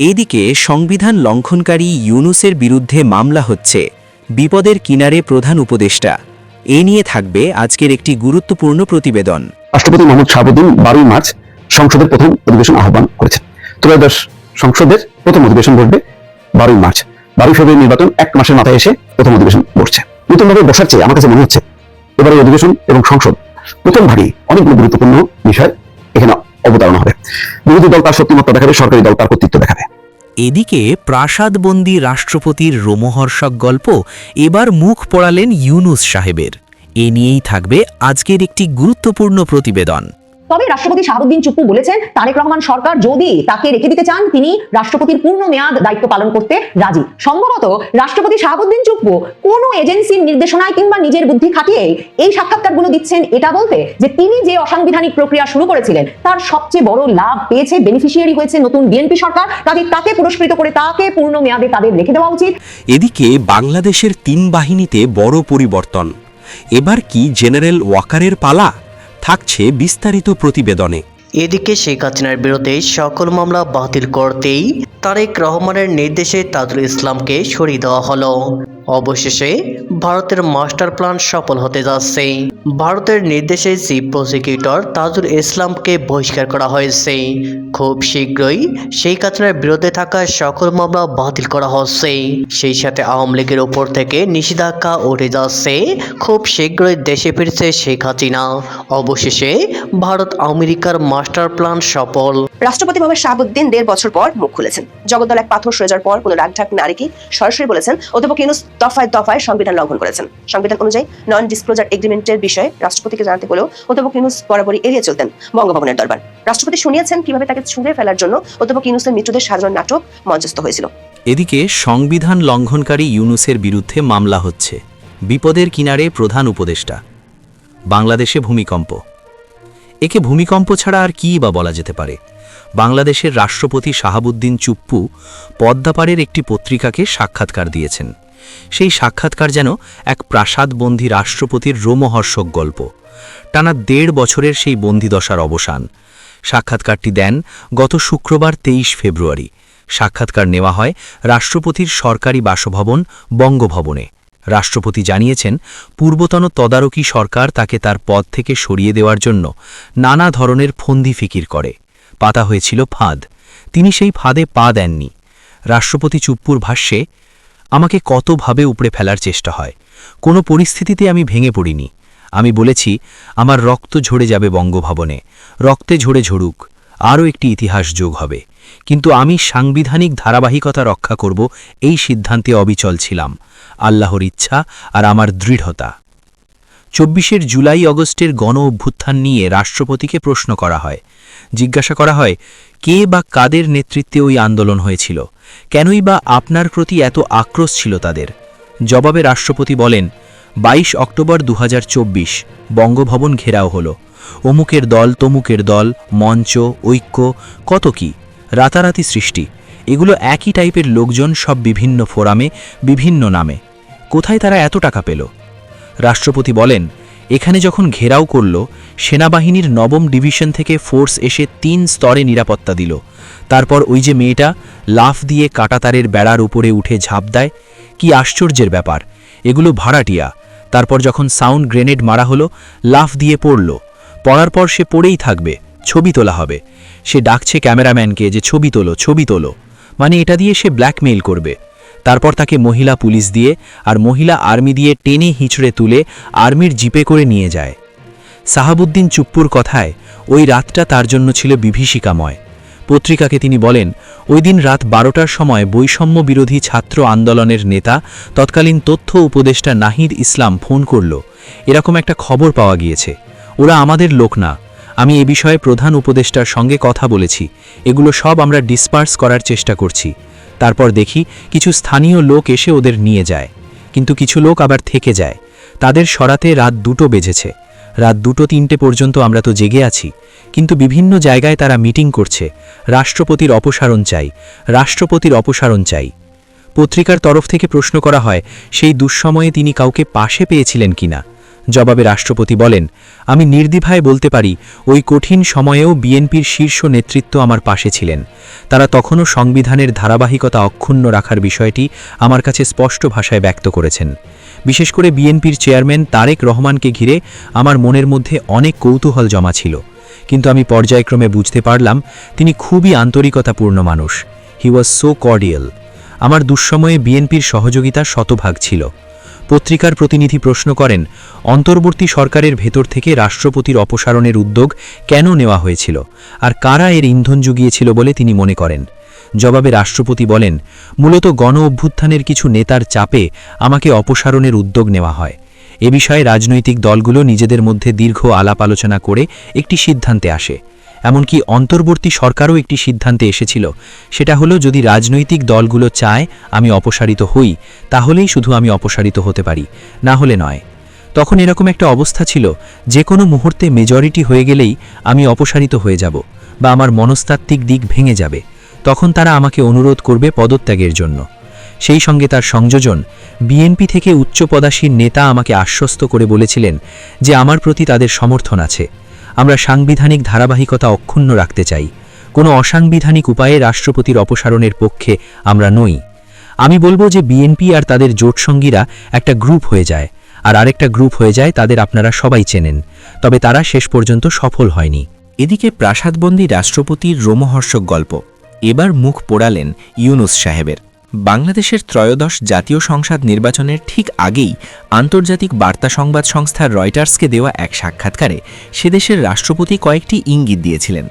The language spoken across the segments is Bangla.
এদিকে সংবিধান লঙ্ঘনকারী ইউনূসের বিরুদ্ধে মামলা হচ্ছে, বিপদের কিনারে প্রধান উপদেষ্টা। এ নিয়ে থাকবে আজকের একটি গুরুত্বপূর্ণ প্রতিবেদন। রাষ্ট্রপতি মোহাম্মদ শাহাবুদ্দিন 12 মার্চ সংসদের প্রথম অধিবেশন আহ্বান করেছেন। ত্রয়োদশ সংসদের প্রথম অধিবেশন বসবে 12 মার্চ। 12 ফেব্রুয়ারি নির্বাচন, এক মাসের মাথায় এসে প্রথম অধিবেশন বসছে। নতুনভাবে বসার চেয়ে আমার কাছে মনে হচ্ছে এবারে অধিবেশন এবং সংসদ প্রথম ভাগেই অনেকগুলো গুরুত্বপূর্ণ বিষয় এখানে অবতারণা হবে। বিরোধী দল তার শক্তিমত্তা দেখাবে, সরকারি দল তার কর্তৃত্ব দেখাবে। এদিকে প্রাসাদবন্দী রাষ্ট্রপতির রোমহর্ষক গল্প এবার মুখ পড়ালেন ইউনূস সাহেবের। এ নিয়েই থাকবে আজকের একটি গুরুত্বপূর্ণ প্রতিবেদন। তবে রাষ্ট্রপতি শাহাবুদ্দিন চুপ্পু বলেছেন, তারেক রহমান সরকার যদি তাকে রেখে দিতে চান, তিনি রাষ্ট্রপতির পূর্ণ মেয়াদ দায়িত্ব পালন করতে রাজি। সম্ভবত রাষ্ট্রপতি শাহাবুদ্দিন চুপ্পু কোনো এজেন্সির নির্দেশনায় কিংবা নিজের বুদ্ধি খাটিয়ে এই সাক্ষাৎকারগুলো দিচ্ছেন এটা বলতে যে তিনি যে অসাংবিধানিক প্রক্রিয়া শুরু করেছিলেন তার সবচেয়ে বড় লাভ পেয়েছে, বেনিফিশিয়ারি হয়েছে নতুন বিএনপি সরকার। কাজে তাকে পুরস্কৃত করে তাকে পূর্ণ মেয়াদে তাদের রেখে দেওয়া উচিত। এদিকে বাংলাদেশের 3 বাহিনীতে বড় পরিবর্তন। এবার কি জেনারেল ওয়াকারের পালা? থাকছে বিস্তারিত প্রতিবেদনে। এদিকে শেখ হাসিনার বিরুদ্ধে সকল মামলা বাতিল করতেই তারেক রহমানের নির্দেশে তাজুল ইসলামকে সরিয়ে দেওয়া হলো। অবশেষে ভারতের মাস্টার প্ল্যান সফল হতে যাচ্ছে। ভারতের নির্দেশে চিফ প্রসিকিউটর তাজুল ইসলামকে বহিষ্কার করা হয়েছে। খুব শীঘ্রই শেখ হাসিনার বিরুদ্ধে থাকা সকল মামলা বাতিল করা হচ্ছে। সেই সাথে আওয়ামী লীগের উপর থেকে নিষেধাজ্ঞা উঠে যাচ্ছে। খুব শীঘ্রই দেশে ফিরছে শেখ হাসিনা। অবশেষে ভারত আমেরিকার মাস্টার প্ল্যান সফল। রাষ্ট্রপতি মোহাম্মদ শাহাবুদ্দিন 1.5 বছর পর মুখ খুলেছেন। জগদ্দল এক পাথর সরে যাওয়ার পর কোনো রাগঢাক না রেখে সরাসরি বলেছেন, অধ্যাপক ইউনূস দফায় দফায় সংবিধান লঙ্ঘন করেছেন। সংবিধান অনুযায়ী নন ডিসক্লোজার এগ্রিমেন্টের বিষয়ে রাষ্ট্রপতিকে জানাতে হলেও অধ্যাপক ইউনূস বরাবরই এড়িয়ে চলতেন বঙ্গভবনের দরবার। রাষ্ট্রপতি শুনিয়েছেন কিভাবে তাকে ছুঁড়ে ফেলার জন্য অধ্যাপক ইউনূসের মৃত্যুদের সাধারণ নাটক মঞ্চস্থ হয়েছিল। এদিকে সংবিধান লঙ্ঘনকারী ইউনূসের বিরুদ্ধে মামলা হচ্ছে, বিপদের কিনারে প্রধান উপদেষ্টা। বাংলাদেশে ভূমিকম্প। একে ভূমিকম্প ছাড়া আর কী বা বলা যেতে পারে? বাংলাদেশের রাষ্ট্রপতি শাহাবুদ্দিন চুপ্পু পদ্মাপাড়ের একটি পত্রিকাকে সাক্ষাৎকার দিয়েছেন। সেই সাক্ষাৎকার যেন এক প্রাসাদবন্দী রাষ্ট্রপতির রোমহর্ষক গল্প। টানা 1.5 বছরের সেই বন্দিদশার অবসান। সাক্ষাৎকারটি দেন গত শুক্রবার 23 ফেব্রুয়ারি। সাক্ষাৎকার নেওয়া হয় রাষ্ট্রপতির সরকারি বাসভবন বঙ্গভবনে। রাষ্ট্রপতি জানিয়েছেন, পূর্বতন তদারকি সরকার তাকে তার পদ থেকে সরিয়ে দেওয়ার জন্য নানা ধরনের ফন্দি ফিকির করে। পাতা হয়েছিল ফাঁদ, তিনি সেই ফাঁদে পা দেননি। রাষ্ট্রপতি চুপ্পুর ভাষ্যে, আমাকে কতভাবে উপড়ে ফেলার চেষ্টা হয়, কোনো পরিস্থিতিতে আমি ভেঙে পড়িনি। আমি বলেছি আমার রক্ত ঝরে যাবে বঙ্গভবনে, রক্তে ঝরে ঝরুক, আরও একটি ইতিহাস যোগ হবে, কিন্তু আমি সাংবিধানিক ধারাবাহিকতা রক্ষা করব এই সিদ্ধান্তে অবিচল ছিলাম। আল্লাহর ইচ্ছা আর আমার দৃঢ়তা। 24 জুলাই অগস্টের গণ অভ্যুত্থান নিয়ে রাষ্ট্রপতিকে প্রশ্ন করা হয়। জিজ্ঞাসা করা হয়, কে বা কাদের নেতৃত্বে ওই আন্দোলন হয়েছিল, কেনই বা আপনার প্রতি এত আক্রোশ ছিল তাদের? জবাবে রাষ্ট্রপতি বলেন, 22 অক্টোবর 2024 বঙ্গভবন ঘেরাও হলো। অমুকের দল তমুকের দল, মঞ্চ, ঐক্য, কত কি রাতারাতি সৃষ্টি। এগুলো একই টাইপের লোকজন, সব বিভিন্ন ফোরামে, বিভিন্ন নামে। কোথায় তারা এত টাকা পেল? রাষ্ট্রপতি বলেন, এখানে যখন ঘেরাও করল, সেনাবাহিনীর 9ম ডিভিশন থেকে ফোর্স এসে 3 স্তরে নিরাপত্তা দিল। তারপর ওই যে মেয়েটা লাফ দিয়ে কাঁটাতারের বেড়ার উপরে উঠে ঝাঁপ দেয়, কি আশ্চর্যের ব্যাপার! এগুলো ভাড়াটিয়া। তারপর যখন সাউন্ড গ্রেনেড মারা হলো, লাফ দিয়ে পড়ল। পড়ার পর সে পড়েই থাকবে, ছবি তোলা হবে। সে ডাকছে ক্যামেরাম্যানকে যে ছবি তোলো, ছবি তোলো, মানে এটা দিয়ে সে ব্ল্যাকমেইল করবে। তারপর তাকে মহিলা পুলিশ দিয়ে আর মহিলা আর্মি দিয়ে টেনে হিঁচড়ে তুলে আর্মির জিপে করে নিয়ে যায়। শাহাবুদ্দিন চুপ্পুর কথায়, ওই রাতটা তার জন্য ছিল বিভীষিকাময়। পত্রিকাকে তিনি বলেন, ওই দিন রাত 12টার সময় বৈষম্য বিরোধী ছাত্র আন্দোলনের নেতা তৎকালীন তথ্য উপদেষ্টা নাহিদ ইসলাম ফোন করল, এরকম একটা খবর পাওয়া গিয়েছে। ওরা আমাদের লোক না, আমি এ বিষয়ে প্রধান উপদেষ্টার সঙ্গে কথা বলেছি, এগুলো সব আমরা ডিসপার্স করার চেষ্টা করছি। তারপর দেখি কিছু স্থানীয় লোক এসে ওদের নিয়ে যায়, কিন্তু কিছু লোক আবার থেকে যায়। তাদের সরাতে রাত 2টো বেজেছে। রাত 2-3টে পর্যন্ত আমরা তো জেগে আছি, কিন্তু বিভিন্ন জায়গায় তারা মিটিং করছে, রাষ্ট্রপতির অপসারণ চাই, রাষ্ট্রপতির অপসারণ চাই। পত্রিকার তরফ থেকে প্রশ্ন করা হয়, সেই দুঃসময়ে তিনি কাউকে পাশে পেয়েছিলেন কিনা। জবাবে রাষ্ট্রপতি বলেন, আমি নির্দ্বিধায় বলতে পারি ওই কঠিন সময়েও বিএনপির শীর্ষ নেতৃত্ব আমার পাশে ছিলেন। তারা তখনও সংবিধানের ধারাবাহিকতা অক্ষুণ্ণ রাখার বিষয়টি আমার কাছে স্পষ্ট ভাষায় ব্যক্ত করেছেন। বিশেষ করে বিএনপির চেয়ারম্যান তারেক রহমানকে ঘিরে আমার মনের মধ্যে অনেক কৌতূহল জমা ছিল, কিন্তু আমি পর্যায়ক্রমে বুঝতে পারলাম তিনি খুবই আন্তরিকতাপূর্ণ মানুষ। হি ওয়াজ সো কর্ডিয়াল। আমার দুঃসময়ে বিএনপির সহযোগিতা শতভাগ ছিল। পত্রিকার প্রতিনিধি প্রশ্ন করেন, অন্তর্বর্তী সরকারের ভেতর থেকে রাষ্ট্রপতির অপসারণের উদ্যোগ কেন নেওয়া হয়েছিল আর কারা এর ইন্ধন জুগিয়েছিল বলে তিনি মনে করেন? জবাবে রাষ্ট্রপতি বলেন, মূলত গণ অভ্যুত্থানের কিছু নেতার চাপে আমাকে অপসারণের উদ্যোগ নেওয়া হয়। এ বিষয়ে রাজনৈতিক দলগুলো নিজেদের মধ্যে দীর্ঘ আলাপ আলোচনা করে একটি সিদ্ধান্তে আসে। এমনকি অন্তর্বর্তী সরকারও একটি সিদ্ধান্তে এসেছিল, সেটা হলো যদি রাজনৈতিক দলগুলো চায় আমি অপসারিত হই, তাহলেই শুধু আমি অপসারিত হতে পারি, না হলে নয়। তখন এরকম একটা অবস্থা ছিল, যে কোনো মুহূর্তে মেজরিটি হয়ে গেলেই আমি অপসারিত হয়ে যাব বা আমার মনস্তাত্ত্বিক দিক ভেঙে যাবে। তখন তারা আমাকে অনুরোধ করবে পদত্যাগের জন্য। সেই সঙ্গে তার সংযোজন, বিএনপি থেকে উচ্চপদাসীন নেতা আমাকে আশ্বস্ত করে বলেছিলেন যে আমার প্রতি তাদের সমর্থন আছে। আমরা সাংবিধানিক ধারাবাহিকতা অক্ষুণ্ণ রাখতে চাই। কোনো অসাংবিধানিক উপায়ে রাষ্ট্রপতির অপসারণের পক্ষে আমরা নই। আমি বলবো যে বিএনপি আর তাদের জোটসঙ্গীরা একটা গ্রুপ হয়ে যায়, আর আরেকটা গ্রুপ হয়ে যায় তাদের আপনারা সবাই চেনেন, তবে তারা শেষ পর্যন্ত সফল হয়নি। এদিকে প্রাসাদবন্দী রাষ্ট্রপতির রোমহর্ষক গল্প এবার মুখ পোড়ালেন ইউনুস সাহেবের। বাংলাদেশের ত্রয়োদশ জাতীয় সংসদ নির্বাচনের ঠিক আগেই আন্তর্জাতিক বার্তা সংবাদ সংস্থা রয়টার্সকে দেওয়া এক সাক্ষাৎকারে সেদেশের রাষ্ট্রপতি কয়েকটি ইঙ্গিত দিয়েছিলেন,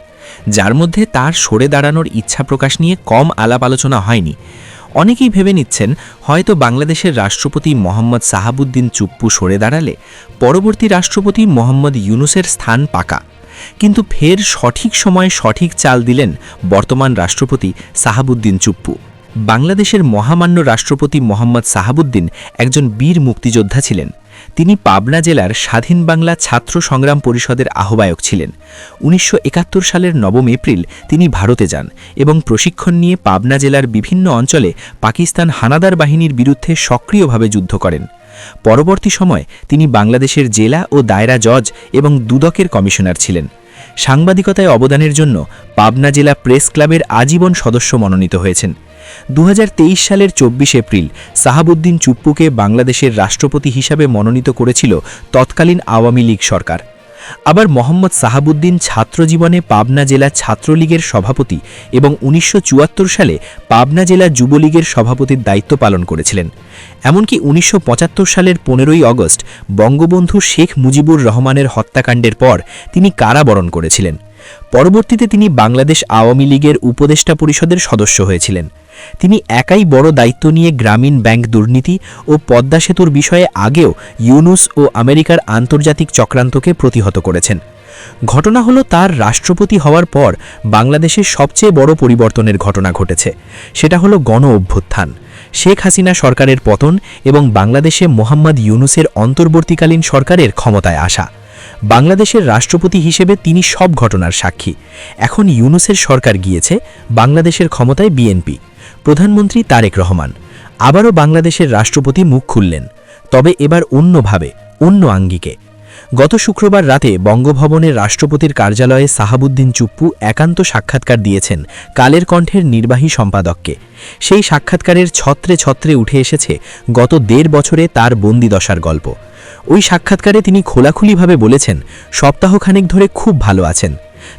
যার মধ্যে তার সরে দাঁড়ানোর ইচ্ছা প্রকাশ নিয়ে কম আলাপ আলোচনা হয়নি। অনেকেই ভেবে নিচ্ছেন হয়তো বাংলাদেশের রাষ্ট্রপতি মোহাম্মদ সাহাবুদ্দিন চুপ্পু সরে দাঁড়ালে পরবর্তী রাষ্ট্রপতি মোহাম্মদ ইউনুসের স্থান পাকা। কিন্তু ফের সঠিক সময়ে সঠিক চাল দিলেন বর্তমান রাষ্ট্রপতি সাহাবুদ্দিন চুপ্পু। বাংলাদেশের মহামান্য রাষ্ট্রপতি মোহাম্মদ সাহাবুদ্দিন একজন বীর মুক্তিযোদ্ধা ছিলেন। তিনি পাবনা জেলার স্বাধীন বাংলা ছাত্র সংগ্রাম পরিষদের আহ্বায়ক ছিলেন। ১৯৭১ সালের ৯ এপ্রিল তিনি ভারতে যান এবং প্রশিক্ষণ নিয়ে পাবনা জেলার বিভিন্ন অঞ্চলে পাকিস্তান হানাদার বাহিনীর বিরুদ্ধে সক্রিয়ভাবে যুদ্ধ করেন। পরবর্তী সময় তিনি বাংলাদেশের জেলা ও দায়রা জজ এবং দুদকের কমিশনার ছিলেন। সাংবাদিকতায় অবদানের জন্য পাবনা জেলা প্রেস ক্লাবের আজীবন সদস্য মনোনীত হয়েছেন। ২০২৩ সালের ২৪ এপ্রিল সাহাবুদ্দিন চুপ্পুকে বাংলাদেশের রাষ্ট্রপতি হিসাবে মনোনীত করেছিল তৎকালীন আওয়ামী লীগ সরকার। আবার মোহাম্মদ সাহাবুদ্দিন ছাত্রজীবনে পাবনা জেলা ছাত্রলীগের সভাপতি এবং ১৯৭৪ সালে পাবনা জেলা যুবলীগের সভাপতির দায়িত্ব পালন করেছিলেন। এমনকি ১৯৭৫ সালের ১৫ই আগস্ট বঙ্গবন্ধু শেখ মুজিবুর রহমানের হত্যাকাণ্ডের পর তিনি কারাবরণ করেছিলেন। পরবর্তীতে তিনি বাংলাদেশ আওয়ামী লীগের উপদেষ্টা পরিষদের সদস্য হয়েছিলেন। তিনি একাই বড় দায়িত্ব নিয়ে গ্রামীণ ব্যাংক দুর্নীতি ও পদ্মা সেতুর বিষয়ে আগেও ইউনুস ও আমেরিকার আন্তর্জাতিক চক্রান্তকে প্রতিহত করেছেন। ঘটনা হলো তার রাষ্ট্রপতি হওয়ার পর বাংলাদেশের সবচেয়ে বড় পরিবর্তনের ঘটনা ঘটেছে। সেটা হলো গণ অভ্যুত্থান, শেখ হাসিনা সরকারের পতন এবং বাংলাদেশে মোহাম্মদ ইউনুসের অন্তর্বর্তীকালীন সরকারের ক্ষমতায় আসা। বাংলাদেশের রাষ্ট্রপতি হিসেবে তিনি সব ঘটনার সাক্ষী। এখন ইউনুসের সরকার গিয়েছে, বাংলাদেশের ক্ষমতায় বিএনপি, প্রধানমন্ত্রী তারেক রহমান। আবারও বাংলাদেশের রাষ্ট্রপতি মুখ খুললেন, তবে এবার অন্যভাবে, অন্য আঙ্গিকে। গত শুক্রবার রাতে বঙ্গভবনের রাষ্ট্রপতির কার্যালয়ে সাহাবুদ্দিন চুপ্পু একান্ত সাক্ষাৎকার দিয়েছেন কালের কণ্ঠের নির্বাহী সম্পাদককে। সেই সাক্ষাৎকারের ছত্রে ছত্রে উঠে এসেছে গত ১.৫ বছরে তার বন্দিদশার গল্প। ওই সাক্ষাৎকারে তিনি খোলাখুলিভাবে বলেছেন সপ্তাহখানেক ধরে খুব ভালো আছেন।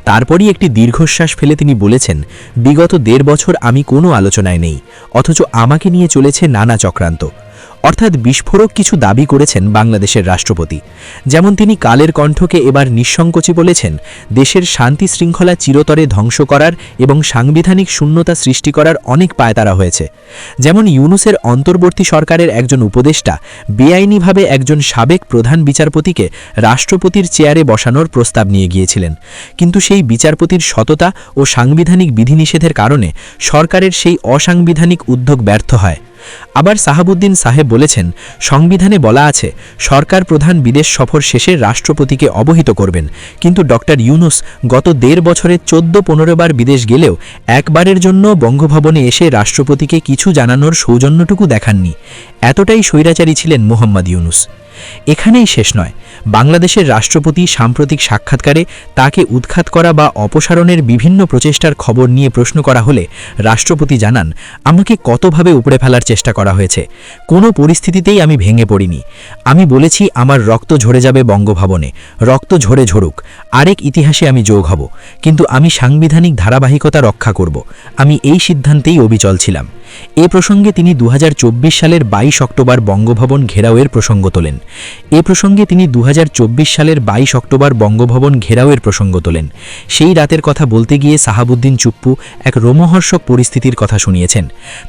তারপরই একটি দীর্ঘশ্বাস ফেলে তিনি বলেছেন, বিগত ১.৫ বছর আমি কোনো আলোচনায় নেই, অথচ আমাকে নিয়ে চলেছে নানা চক্রান্ত। অর্থাৎ বিস্ফোরক কিছু দাবি করেছেন বাংলাদেশের রাষ্ট্রপতি। যেমন তিনি কালের কণ্ঠকে এবার নিঃসংকোচে বলেছেন দেশের শান্তি শৃঙ্খলা চিরতরে ধ্বংস করার এবং সাংবিধানিক শূন্যতা সৃষ্টি করার অনেক পায়তারা হয়েছে। যেমন ইউনুসের অন্তর্বর্তী সরকারের একজন উপদেষ্টা বেআইনিভাবে একজন সাবেক প্রধান বিচারপতিকে রাষ্ট্রপতির চেয়ারে বসানোর প্রস্তাব নিয়ে গিয়েছিলেন, কিন্তু সেই বিচারপতির সততা ও সাংবিধানিক বিধিনিষেধের কারণে সরকারের সেই অসাংবিধানিক উদ্যোগ ব্যর্থ হয়। আবার সাহাবুদ্দিন সাহেব বলেছেন, সংবিধানে বলা আছে সরকার প্রধান বিদেশ সফর শেষে রাষ্ট্রপতিকে অবহিত করবেন, কিন্তু ডক্টর ইউনুস গত ১.৫ বছরে ১৪-১৫ বার বিদেশ গেলেও একবারের জন্য বঙ্গভবনে এসে রাষ্ট্রপতিকে কিছু জানানোর সৌজন্যটুকু দেখাননি। এতটাই স্বৈরাচারী ছিলেন মোহাম্মদ ইউনুস। এখানেই শেষ নয়, বাংলাদেশের রাষ্ট্রপতি সাম্প্রতিক সাক্ষাৎকারে তাকে উৎখাত করা বা অপসারণের বিভিন্ন প্রচেষ্টার খবর নিয়ে প্রশ্ন করা হলে রাষ্ট্রপতি জানান, আমাকে কতভাবে উপড়ে ফেলার চেষ্টা করা হয়েছে, কোনো পরিস্থিতিতেই আমি ভেঙে পড়িনি। আমি বলেছি আমার রক্ত ঝরে যাবে বঙ্গভবনে, রক্ত ঝরে ঝরুক, আরেক ইতিহাসে আমি যোগ হব, কিন্তু আমি সাংবিধানিক ধারাবাহিকতা রক্ষা করব। আমি এই সিদ্ধান্তেই অবিচল ছিলাম। এ প্রসঙ্গে তিনি 2024 সালের 22 অক্টোবর বঙ্গভবন ঘেরাওয়ের প্রসঙ্গ তোলেন। সেই রাতের কথা বলতে গিয়ে সাহাবুদ্দিন চুপ্পু এক রোমহর্ষক পরিস্থিতির কথা শুনিয়েছেন।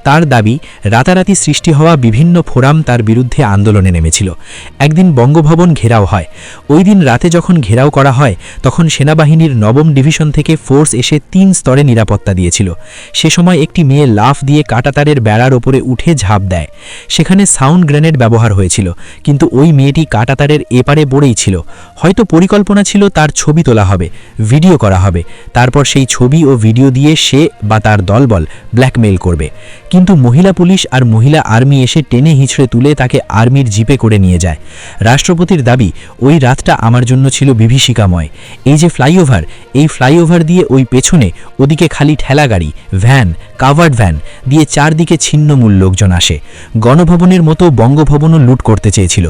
তার দাবি, রাতারাতি সৃষ্টি হওয়া বিভিন্ন ফোরাম তার বিরুদ্ধে আন্দোলনে নেমেছিল। একদিন বঙ্গভবন ঘেরাও হয়। ওই দিন রাতে যখন ঘেরাও করা হয়, তখন সেনাবাহিনীর 9ম ডিভিশন থেকে ফোর্স এসে 3 স্তরে নিরাপত্তা দিয়েছিল। সে সময় একটি মেয়ে লাফ দিয়ে কাঁটাতারের বেড়ার ওপরে উঠে ঝাঁপ দেয়। সেখানে সাউন্ড গ্রেনেড ব্যবহার হয়েছিল, কিন্তু ওই মেয়েটি কাঁটাতারের এপারে পড়েই ছিল। হয়তো পরিকল্পনা ছিল তার ছবি তোলা হবে, ভিডিও করা হবে, তারপর সেই ছবি ও ভিডিও দিয়ে সে বা তার দলবল ব্ল্যাকমেইল করবে। কিন্তু মহিলা পুলিশ আর মহিলা আর্মি এসে টেনে হিঁচড়ে তুলে তাকে আর্মির জিপে করে নিয়ে যায়। রাষ্ট্রপতির দাবি, ওই রাতটা আমার জন্য ছিল বিভীষিকাময়। এই যে ফ্লাইওভার, এই ফ্লাইওভার দিয়ে ওই পেছনে ওদিকে খালি ঠেলা গাড়ি, ভ্যান, কাভার্ড ভ্যান দিয়ে চারদিকে ছিন্নমূল লোকজন আসে। গণভবনের মতো বঙ্গভবনও লুট করতে চেয়েছিল।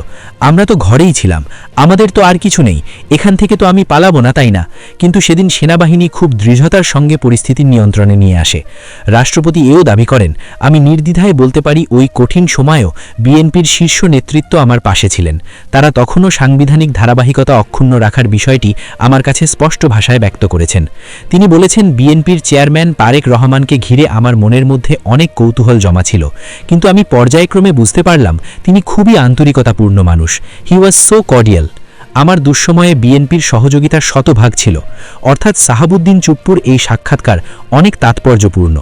আমরা তো ঘরেই ছিলাম, আমাদের তো আর কিছু নেই, এখান থেকে তো আমি পালাবো না, তাই না? কিন্তু সেদিন সেনাবাহিনী খুব দৃঢ়তার সঙ্গে পরিস্থিতি নিয়ন্ত্রণে নিয়ে আসে। রাষ্ট্রপতি এও দাবি করেন, আমি নির্দ্বিধায় বলতে পারি ওই কঠিন সময়েও বিএনপির শীর্ষ নেতৃত্ব আমার পাশে ছিলেন। তারা তখনও সাংবিধানিক ধারাবাহিকতা অক্ষুণ্ণ রাখার বিষয়টি আমার কাছে স্পষ্ট ভাষায় ব্যক্ত করেছেন। তিনি বলেছেন, বিএনপির চেয়ারম্যান তারেক রহমানকে ঘিরে আমার মনের মধ্যে অনেক কৌতূহল জমা ছিল, কিন্তু আমি পর্যায়ক্রমে বুঝতে পারলাম তিনি খুবই আন্তরিকতাপূর্ণ মানুষ। হি ওয়াজ সো কর্ডিয়াল। আমার দুঃসময়ে বিএনপির সহযোগিতার শতভাগ ছিল। অর্থাৎ সাহাবুদ্দিন চুপ্পুর এই সাক্ষাৎকার অনেক তাৎপর্যপূর্ণ।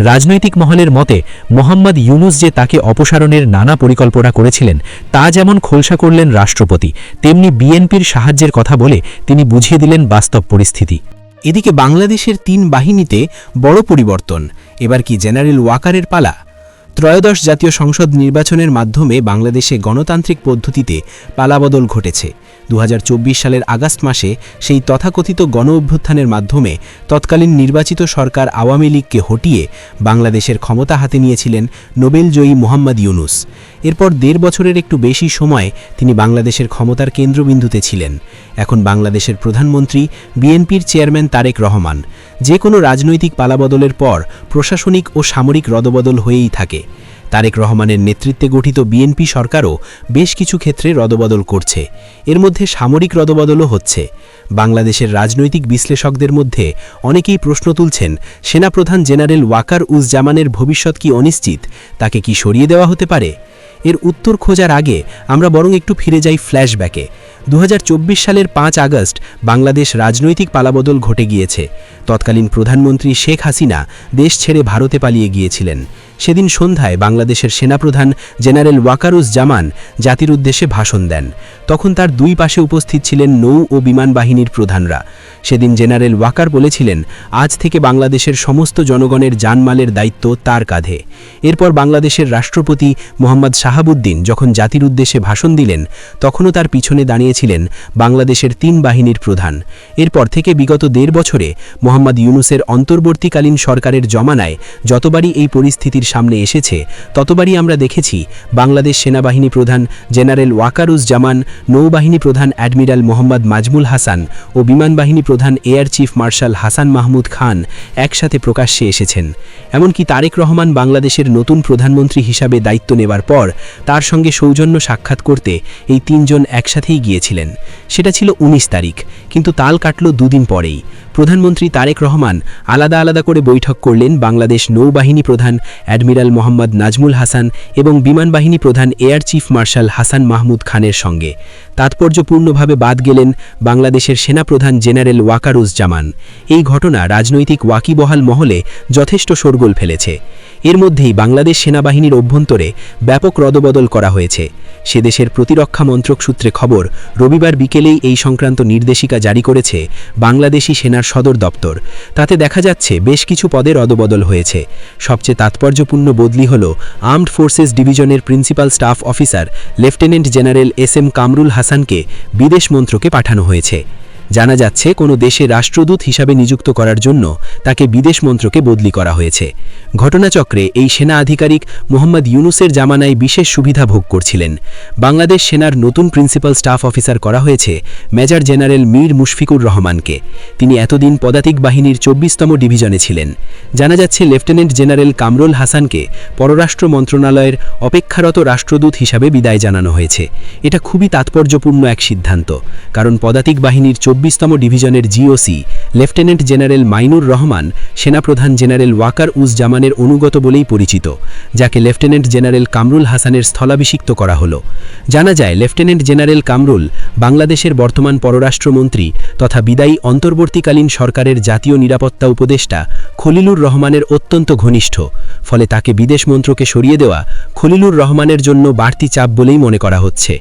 রাজনৈতিক মহলের মতে মোহাম্মদ ইউনুস যে তাকে অপসারণের নানা পরিকল্পনা করেছিলেন, তা যেমন খোলসা করলেন রাষ্ট্রপতি, তেমনি বিএনপির সাহায্যের কথা বলে তিনি বুঝিয়ে দিলেন বাস্তব পরিস্থিতি। এদিকে বাংলাদেশের 3 বাহিনীতে বড় পরিবর্তন। এবার কি জেনারেল ওয়াকারের পালা? ত্রয়োদশ জাতীয় সংসদ নির্বাচনের মাধ্যমে বাংলাদেশে গণতান্ত্রিক পদ্ধতিতে পালাবদল ঘটেছে। 2024 সালের আগস্ট মাসে সেই তথাকথিত গণ অভ্যুত্থানের মাধ্যমে তৎকালীন নির্বাচিত সরকার আওয়ামী লীগকে হটিয়ে বাংলাদেশের ক্ষমতা হাতে নিয়েছিলেন নোবেলজয়ী মোহাম্মদ ইউনুস। এরপর 1.5 বছরের একটু বেশি সময় তিনি বাংলাদেশের ক্ষমতার কেন্দ্রবিন্দুতে ছিলেন। এখন বাংলাদেশের প্রধানমন্ত্রী বিএনপির চেয়ারম্যান তারেক রহমান। যে কোনো রাজনৈতিক পালাবদলের পর প্রশাসনিক ও সামরিক রদবদল হয়েই থাকে। তারেক রহমানের নেতৃত্বে গঠিত বিএনপি সরকারও বেশ কিছু ক্ষেত্রে রদবদল করছে। এর মধ্যে সামরিক রদবদলও হচ্ছে। বাংলাদেশের রাজনৈতিক বিশ্লেষকদের মধ্যে অনেকেই প্রশ্ন তুলছেন, সেনাপ্রধান জেনারেল ওয়াকার-উজ-জামানের ভবিষ্যৎ কি অনিশ্চিত? তাকে কি সরিয়ে দেওয়া হতে পারে? এর উত্তর খোঁজার আগে আমরা বরং একটু ফিরে যাই ফ্ল্যাশব্যাকে। 2024 সালের 5 আগস্ট বাংলাদেশ রাজনৈতিক পালাবদল ঘটে গিয়েছে। তৎকালীন প্রধানমন্ত্রী শেখ হাসিনা দেশ ছেড়ে ভারতে পালিয়ে গিয়েছিলেন। সেদিন সন্ধ্যায় বাংলাদেশের সেনাপ্রধান জেনারেল ওয়াকার-উজ-জামান জাতির উদ্দেশ্যে ভাষণ দেন। তখন তার 2 পাশে উপস্থিত ছিলেন নৌ ও বিমান বাহিনীর প্রধানরা। সেদিন জেনারেল ওয়াকার বলেছিলেন, আজ থেকে বাংলাদেশের সমস্ত জনগণের জানমালের দায়িত্ব তার কাঁধে। এরপর বাংলাদেশের রাষ্ট্রপতি মোহাম্মদ শাহাবুদ্দিন যখন জাতির উদ্দেশ্যে ভাষণ দিলেন, তখনও তার পিছনে দাঁড়িয়েছিলেন বাংলাদেশের 3 বাহিনীর প্রধান। এরপর থেকে বিগত 1.5 বছরে মোহাম্মদ ইউনুসের অন্তর্বর্তীকালীন সরকারের জমানায় যতবারই এই পরিস্থিতির সামনে এসেছে, ততবারই আমরা দেখেছি বাংলাদেশ সেনাবাহিনী প্রধান জেনারেল ওয়াকার-উজ-জামান, নৌবাহিনী প্রধান অ্যাডমিরাল মোহাম্মদ মাজমুল হাসান ও বিমান বাহিনী প্রধান air chief marshal Hasan Mahmud Khan একসাথে প্রকাশ্যে এসেছেন। এমনকি তারেক রহমান বাংলাদেশের নতুন প্রধানমন্ত্রী হিসাবে দায়িত্ব নেবার পর তার সঙ্গে সৌজন্য সাক্ষাৎ করতে এই 3 জন একসাথেই গিয়েছিলেন। সেটা ছিল 19 তারিখ, কিন্তু তাল কাটল 2 দিন পরেই। প্রধানমন্ত্রী তারেক রহমান আলাদা আলাদা করে বৈঠক করলেন বাংলাদেশ নৌবাহিনী প্রধান অ্যাডমিরাল মোহাম্মদ নাজমুল হাসান এবং বিমান বাহিনী প্রধান air chief marshal Hasan Mahmud খানের সঙ্গে। তাৎপর্যপূর্ণভাবে বাদ গেলেন বাংলাদেশের সেনাপ্রধান জেনারেল ওয়াকার-উজ-জামান। এই ঘটনা রাজনৈতিক ওয়াকিবহাল মহলে যথেষ্ট শোরগোল শোরগোল ফেলেছে। এর মধ্যেই বাংলাদেশ সেনাবাহিনীর অভ্যন্তরে ব্যাপক রদবদল করা হয়েছে। সে দেশের প্রতিরক্ষা মন্ত্রক সূত্রে খবর, রবিবার বিকেলেই এই সংক্রান্ত নির্দেশিকা জারি করেছে বাংলাদেশি সেনার সদর দপ্তর। তাতে দেখা যাচ্ছে বেশ কিছু পদে রদবদল হয়েছে। সবচেয়ে তাৎপর্যপূর্ণ বদলি হল আর্মড ফোর্সেস ডিভিশনের principal staff officer lieutenant general SM Kamrul হাসানকে বিদেশ মন্ত্রকে পাঠানো হয়েছে। জানা যাচ্ছে কোনো দেশে রাষ্ট্রদূত হিসাবে নিযুক্ত করার জন্য তাকে বিদেশ মন্ত্রকে বদলি করা হয়েছে। ঘটনাচক্রে এই সেনা আধিকারিক মোহাম্মদ ইউনুসের জামানায় বিশেষ সুবিধা ভোগ করছিলেন। বাংলাদেশ সেনার নতুন প্রিন্সিপাল স্টাফ অফিসার করা হয়েছে মেজর জেনারেল মীর মুশফিকুর রহমানকে। তিনি এতদিন পদাতিক বাহিনীর 24তম ডিভিশনে ছিলেন। জানা যাচ্ছে লেফটেন্যান্ট জেনারেল কামরুল হাসানকে পররাষ্ট্র মন্ত্রণালয়ের অপেক্ষারত রাষ্ট্রদূত হিসাবে বিদায় জানানো হয়েছে। এটা খুবই তাৎপর্যপূর্ণ এক সিদ্ধান্ত, কারণ পদাতিক বাহিনীর 24তম ডিভিশনের GOC lieutenant general Mainur Rahman সেনাপ্রধান জেনারেল ওয়াকার উজ জামানের অনুগত বলেই পরিচিত, যাকে লেফটেন্যান্ট জেনারেল কামরুল হাসানের স্থলাভিষিক্ত করা হলো। জানা যায় লেফটেন্যান্ট জেনারেল কামরুল বাংলাদেশের বর্তমান পররাষ্ট্রমন্ত্রী তথা বিদায়ী অন্তর্বর্তীকালীন সরকারের জাতীয় নিরাপত্তা উপদেষ্টা খলিলুর রহমানের অত্যন্ত ঘনিষ্ঠ। ফলে তাকে বিদেশ মন্ত্রকে সরিয়ে দেওয়া খলিলুর রহমানের জন্য বাড়তি চাপ বলেই মনে করা হচ্ছে।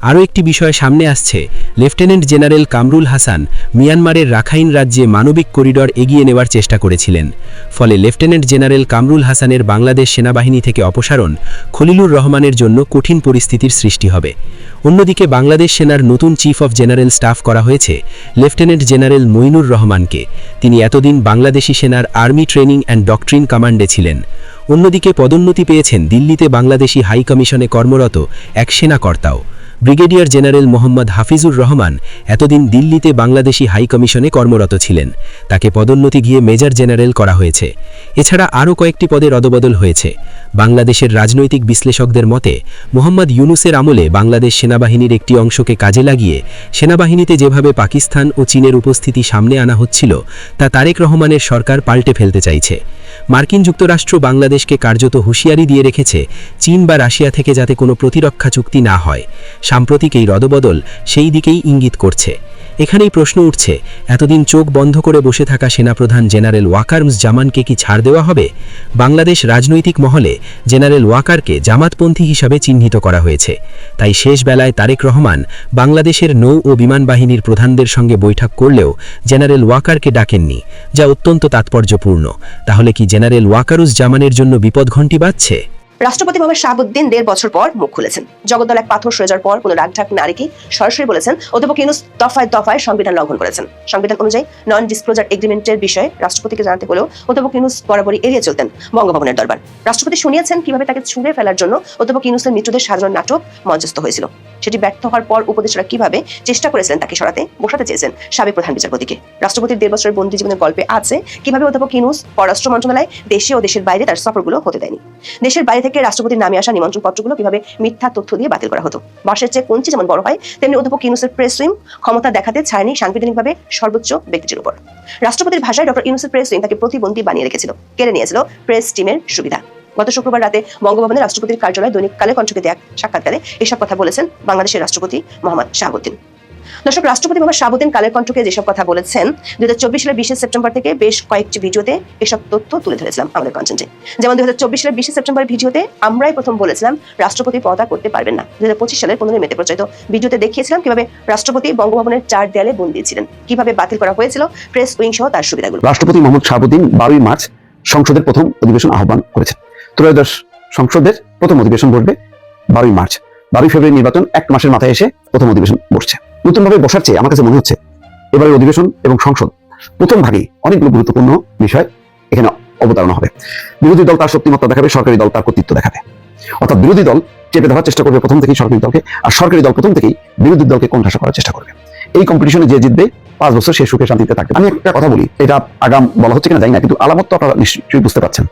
আরও একটি বিষয় সামনে আসছে, লেফটেন্যান্ট জেনারেল কামরুল হাসান মিয়ানমারের রাখাইন রাজ্যে মানবিক করিডর এগিয়ে নেওয়ার চেষ্টা করেছিলেন। ফলে লেফটেন্যান্ট জেনারেল কামরুল হাসানের বাংলাদেশ সেনাবাহিনী থেকে অপসারণ খলিলুর রহমানের জন্য কঠিন পরিস্থিতির সৃষ্টি হবে। অন্যদিকে বাংলাদেশ সেনার নতুন চিফ অফ জেনারেল স্টাফ করা হয়েছে লেফটেন্যান্ট জেনারেল মইনুর রহমানকে। তিনি এতদিন বাংলাদেশি সেনার আর্মি ট্রেনিং অ্যান্ড ডক্ট্রিন কমান্ডে ছিলেন। অন্যদিকে পদোন্নতি পেয়েছেন দিল্লিতে বাংলাদেশি হাই কমিশনে কর্মরত এক সেনাকর্তাও। ব্রিগেডিয়ার জেনারেল মোহাম্মদ হাফিজুর রহমান এতদিন দিল্লিতে বাংলাদেশি হাই কমিশনে কর্মরত ছিলেন। তাকে পদোন্নতি গিয়ে মেজর জেনারেল করা হয়েছে। এছাড়া আরও কয়েকটি পদে রদবদল হয়েছে। বাংলাদেশের রাজনৈতিক বিশ্লেষকদের মতে, মোহাম্মদ ইউনুসের আমলে বাংলাদেশ সেনাবাহিনীর একটি অংশকে কাজে লাগিয়ে সেনাবাহিনীতে যেভাবে পাকিস্তান ও চীনের উপস্থিতি সামনে আনা হচ্ছিল, তা তারেক রহমানের সরকার পাল্টে ফেলতে চাইছে। মার্কিন যুক্তরাষ্ট্র বাংলাদেশকে কার্যত হুঁশিয়ারি দিয়ে রেখেছে চীন বা রাশিয়া থেকে যাতে কোনো প্রতিরক্ষা চুক্তি না হয়। সাম্প্রতিক এই রদবদল সেই দিকেই ইঙ্গিত করছে। এখানেই প্রশ্ন উঠছে, এতদিন চোখ বন্ধ করে বসে থাকা সেনাপ্রধান জেনারেল ওয়াকার জামানকে কি ছাড় দেওয়া হবে? বাংলাদেশ রাজনৈতিক মহলে জেনারেল ওয়াকারকে জামাতপন্থী হিসাবে চিহ্নিত করা হয়েছে। তাই শেষ বেলায় তারেক রহমান বাংলাদেশের নৌ ও বিমান বাহিনীর প্রধানদের সঙ্গে বৈঠক করলেও জেনারেল ওয়াকারকে ডাকেননি, যা অত্যন্ত তাৎপর্যপূর্ণ। তাহলে কি জেনারেল ওয়াকারুজ্জামানের জন্য বিপদঘণ্টি বাজছে? রাষ্ট্রপতি মোহাম্মদ শাহাবুদ্দিন 1.5 বছর পর মুখ খুলেছেন। জগদ্দল এক পাথর সরে যাওয়ার পর কোনো রাগঢাক না রেখে সরাসরি বলেছেন অধ্যাপক ইউনূস দফায় দফায় সংবিধান লঙ্ঘন করেছেন। সংবিধান অনুযায়ী নন ডিসক্লোজার এগ্রিমেন্টের বিষয়ে রাষ্ট্রপতিকে জানাতে হলেও অধ্যাপক ইউনূস বরাবরই এড়িয়ে চলতেন বঙ্গভবনের দরবার। রাষ্ট্রপতি শুনিয়েছেন কিভাবে তাকে ছুঁড়ে ফেলার জন্য অধ্যাপক ইউনূসের মিত্রদের সাজানো নাটক মঞ্চস্থ হয়েছিল। সেটি ব্যর্থ হওয়ার পর উপদেষ্টারা কিভাবে চেষ্টা করেছিলেন তাকে সরাতে বসাতে চেয়েছেন সাবেক প্রধান বিচারপতিকে। রাষ্ট্রপতির 1.5 বছরের বন্দী জীবনের গল্পে আছে কিভাবে অধ্যাপক ইউনূস পররাষ্ট্র মন্ত্রণালয় দেশে ও দেশের বাইরে তার সফরগুলো হতে দেয়নি। দেশের বাইরে থেকে রাষ্ট্রপতির নামে আসা নিমন্ত্রণ পত্রগুলো কিভাবে মিথ্যা তথ্য দিয়ে বাতিল করা হতো। বাঁশের চেয়ে কঞ্চি যেমন বড় হয়, তেমনি অধ্যাপক ইউনূসের প্রেস উইং ক্ষমতা দেখাতে ছাড়েনি সাংবিধানিকভাবে সর্বোচ্চ ব্যক্তিটির উপর। রাষ্ট্রপতির ভাষায় ডক্টর ইউনূসের প্রেস উইং তাকে প্রতিবন্ধী বানিয়ে রেখেছিল, কেড়ে নিয়েছিল প্রেস টিমের সুবিধা। গত শুক্রবার রাতে বঙ্গভবনে রাষ্ট্রপতির কার্যালয়ে দৈনিক কালের কণ্ঠকে দেয়া সাক্ষাৎকারে এসব কথা বলেছেন বাংলাদেশের রাষ্ট্রপতি মোহাম্মদ শাহাবুদ্দিন। দর্শক, রাষ্ট্রপতি মোহাম্মদ শাহাবুদ্দিন কালের কণ্ঠকে যেসব কথা বলেছেন 2024 সালের 20 সেপ্টেম্বর থেকে বেশ কয়েকটি ভিডিওতে এসব তথ্য তুলে ধরেছিলাম আমাদের কন্টেন্টে। যেমন 2024 সালের 20 সেপ্টেম্বরের ভিডিওতে আমরাই প্রথম বলেছিলাম রাষ্ট্রপতি পদত্যাগ করতে পারবেন না। 2025 সালের 15 মেতে প্রচারিত ভিডিওতে দেখিয়েছিলাম কিভাবে রাষ্ট্রপতি বঙ্গভবনের 4 দেয়ালে বন্দী ছিলেন, কিভাবে বাতিল করা হয়েছিল প্রেস উইং সহ তার সুবিধাগুলো। রাষ্ট্রপতি মোহাম্মদ শাহাবুদ্দিন 12 মার্চ সংসদের প্রথম অধিবেশন আহ্বান করেছেন। ত্রয়োদশ সংসদের প্রথম অধিবেশন বসবে 12 মার্চ। 12 ফেব্রুয়ারি নির্বাচন, 1 মাসের মাথায় এসে প্রথম অধিবেশন বসছে। নতুনভাবে বসার চেয়ে আমার কাছে মনে হচ্ছে এবারের অধিবেশন এবং সংসদ প্রথম ভাগেই অনেকগুলো গুরুত্বপূর্ণ বিষয় এখানে অবতারণা হবে। বিরোধী দল তার শক্তিমত্তা দেখাবে, সরকারি দল তার কর্তৃত্ব দেখাবে। অর্থাৎ বিরোধী দল চেপে ধরার চেষ্টা করবে প্রথম থেকেই সরকারি দলকে, আর সরকারি দল প্রথম থেকেই বিরোধী দলকে কোণঠাসা করার চেষ্টা করবে। এই কম্পিটিশনে যে জিতবে 5 বছর সে সুখে শান্তিতে থাকবে। আমি একটা কথা বলি, এটা আগাম বলা হচ্ছে কিনা জানি না, কিন্তু আলামত তো আপনারা নিশ্চয়ই বুঝতে পারছেন।